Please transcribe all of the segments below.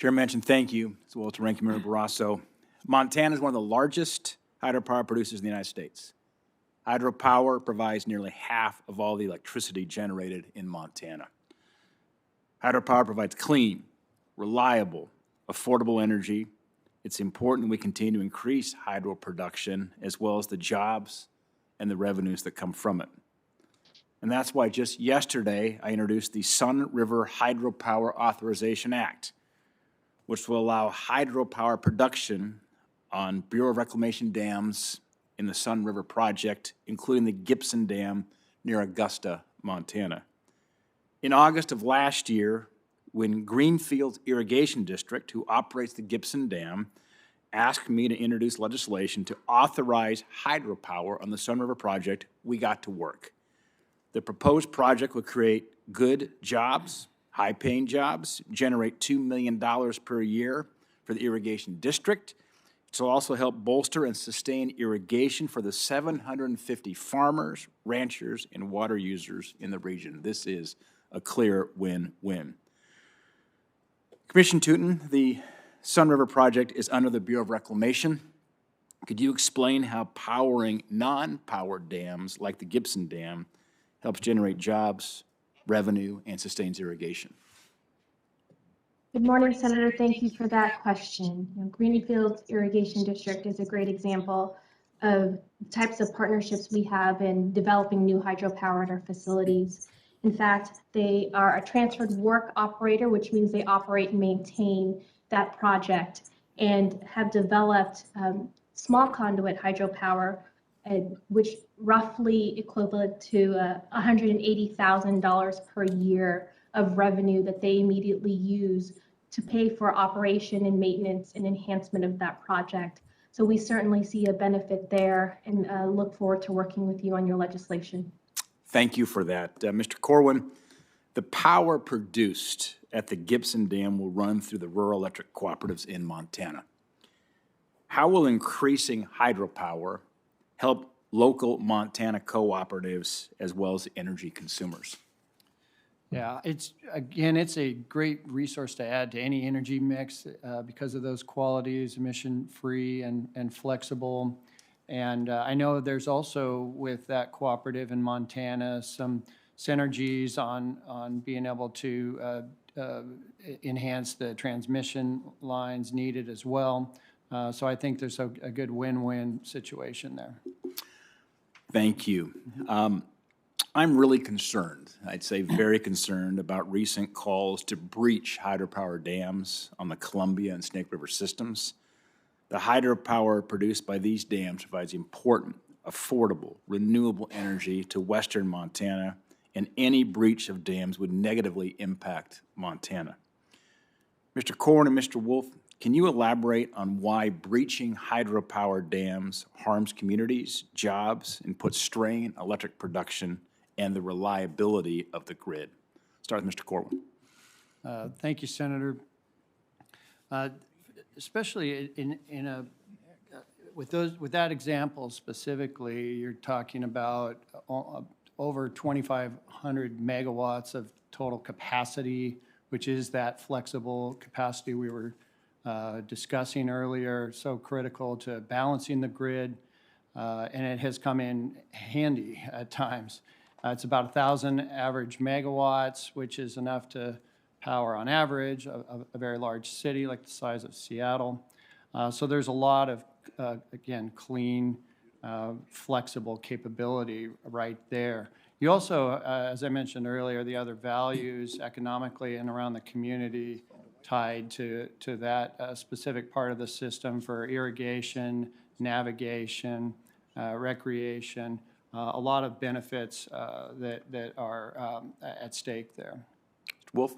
Chair Manchin, thank you, as well as to Ranking Member Barrasso. Montana is one of the largest hydropower producers in the United States. Hydropower provides nearly half of all the electricity generated in Montana. Hydropower provides clean, reliable, affordable energy. It's important that we continue to increase hydro production as well as the jobs and the revenues that come from it. And that's why just yesterday I introduced the Sun River Hydropower Authorization Act, which will allow hydropower production on Bureau of Reclamation dams in the Sun River project, including the Gibson Dam near Augusta, Montana. In August of last year, when Greenfield Irrigation District, who operates the Gibson Dam, asked me to introduce legislation to authorize hydropower on the Sun River project, we got to work. The proposed project would create good jobs, high-paying jobs, generate $2 million per year for the irrigation district. It will also help bolster and sustain irrigation for the 750 farmers, ranchers, and water users in the region. This is a clear win-win. Commissioner Tootin, the Sun River project is under the Bureau of Reclamation. Could you explain how powering non-powered dams like the Gibson Dam helps generate jobs, revenue, and sustains irrigation? Good morning, Senator. Thank you for that question. Greenfield Irrigation District is a great example of types of partnerships we have in developing new hydropower at our facilities. In fact, they are a transferred work operator, which means they operate and maintain that project, and have developed small conduit hydropower, which roughly equivalent to $180,000 per year of revenue that they immediately use to pay for operation and maintenance and enhancement of that project. So we certainly see a benefit there, and look forward to working with you on your legislation. Thank you for that. Mr. Corwin, the power produced at the Gibson Dam will run through the rural electric cooperatives in Montana. How will increasing hydropower help local Montana cooperatives as well as energy consumers? Yeah, it's a great resource to add to any energy mix because of those qualities, emission-free and flexible. And I know there's also, with that cooperative in Montana, some synergies on being able to enhance the transmission lines needed as well. So I think there's a good win-win situation there. Thank you. I'm really concerned, I'd say very concerned, about recent calls to breach hydropower dams on the Columbia and Snake River systems. The hydropower produced by these dams provides important, affordable, renewable energy to western Montana, and any breach of dams would negatively impact Montana. Mr. Corwin and Mr. Wolf, can you elaborate on why breaching hydropower dams harms communities, jobs, and puts strain on electric production and the reliability of the grid? Start with Mr. Corwin. Thank you, Senator. Especially with that example specifically, you're talking about over 2,500 megawatts of total capacity, which is that flexible capacity we were discussing earlier, so critical to balancing the grid, and it has come in handy at times. It's about 1,000 average megawatts, which is enough to power on average a very large city like the size of Seattle. So there's a lot of, again, clean, flexible capability right there. You also, as I mentioned earlier, the other values economically and around the community tied to that specific part of the system for irrigation, navigation, recreation, a lot of benefits that are at stake there. Mr. Wolf?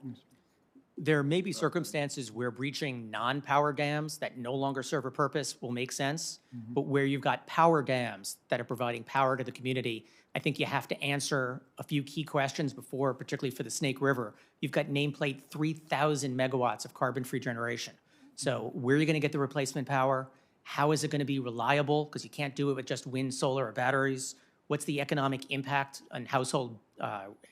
There may be circumstances where breaching non-power dams that no longer serve a purpose will make sense, but where you've got power dams that are providing power to the community, I think you have to answer a few key questions before, particularly for the Snake River. You've got nameplate 3,000 megawatts of carbon-free generation. So where are you going to get the replacement power? How is it going to be reliable? Because you can't do it with just wind, solar, or batteries. What's the economic impact on household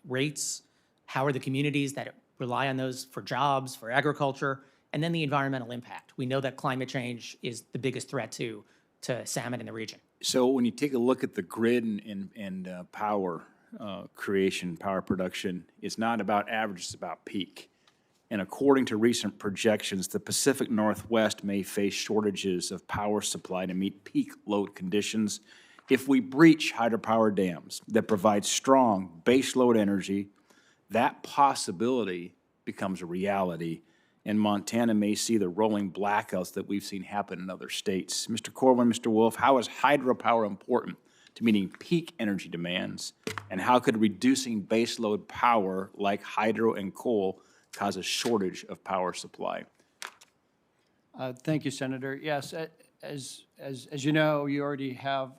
rates? How are the communities that rely on those for jobs, for agriculture? And then the environmental impact. We know that climate change is the biggest threat to salmon in the region. So when you take a look at the grid and power creation, power production, it's not about average, it's about peak. And according to recent projections, the Pacific Northwest may face shortages of power supply to meet peak load conditions if we breach hydropower dams that provide strong base load energy. That possibility becomes a reality, and Montana may see the rolling blackouts that we've seen happen in other states. Mr. Corwin, Mr. Wolf, how is hydropower important to meeting peak energy demands, and how could reducing baseload power like hydro and coal cause a shortage of power supply? Thank you, Senator. Yes, as you know, you already have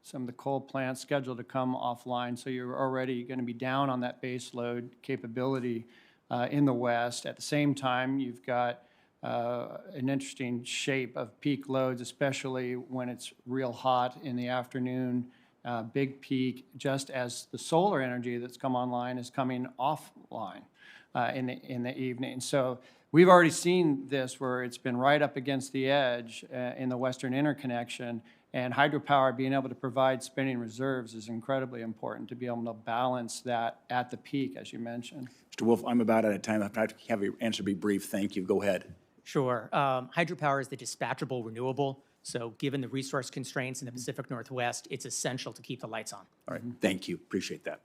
some of the coal plants scheduled to come offline, so you're already going to be down on that base load capability in the West. At the same time, you've got an interesting shape of peak loads, especially when it's real hot in the afternoon, big peak, just as the solar energy that's come online is coming offline in the evening. So we've already seen this where it's been right up against the edge in the Western interconnection, and hydropower being able to provide spinning reserves is incredibly important to be able to balance that at the peak, as you mentioned. Mr. Wolf, I'm about out of time. I'll have to have your answer be brief. Thank you. Go ahead. Sure. Hydropower is the dispatchable renewable. So given the resource constraints in the Pacific Northwest, it's essential to keep the lights on. All right. Thank you. Appreciate that.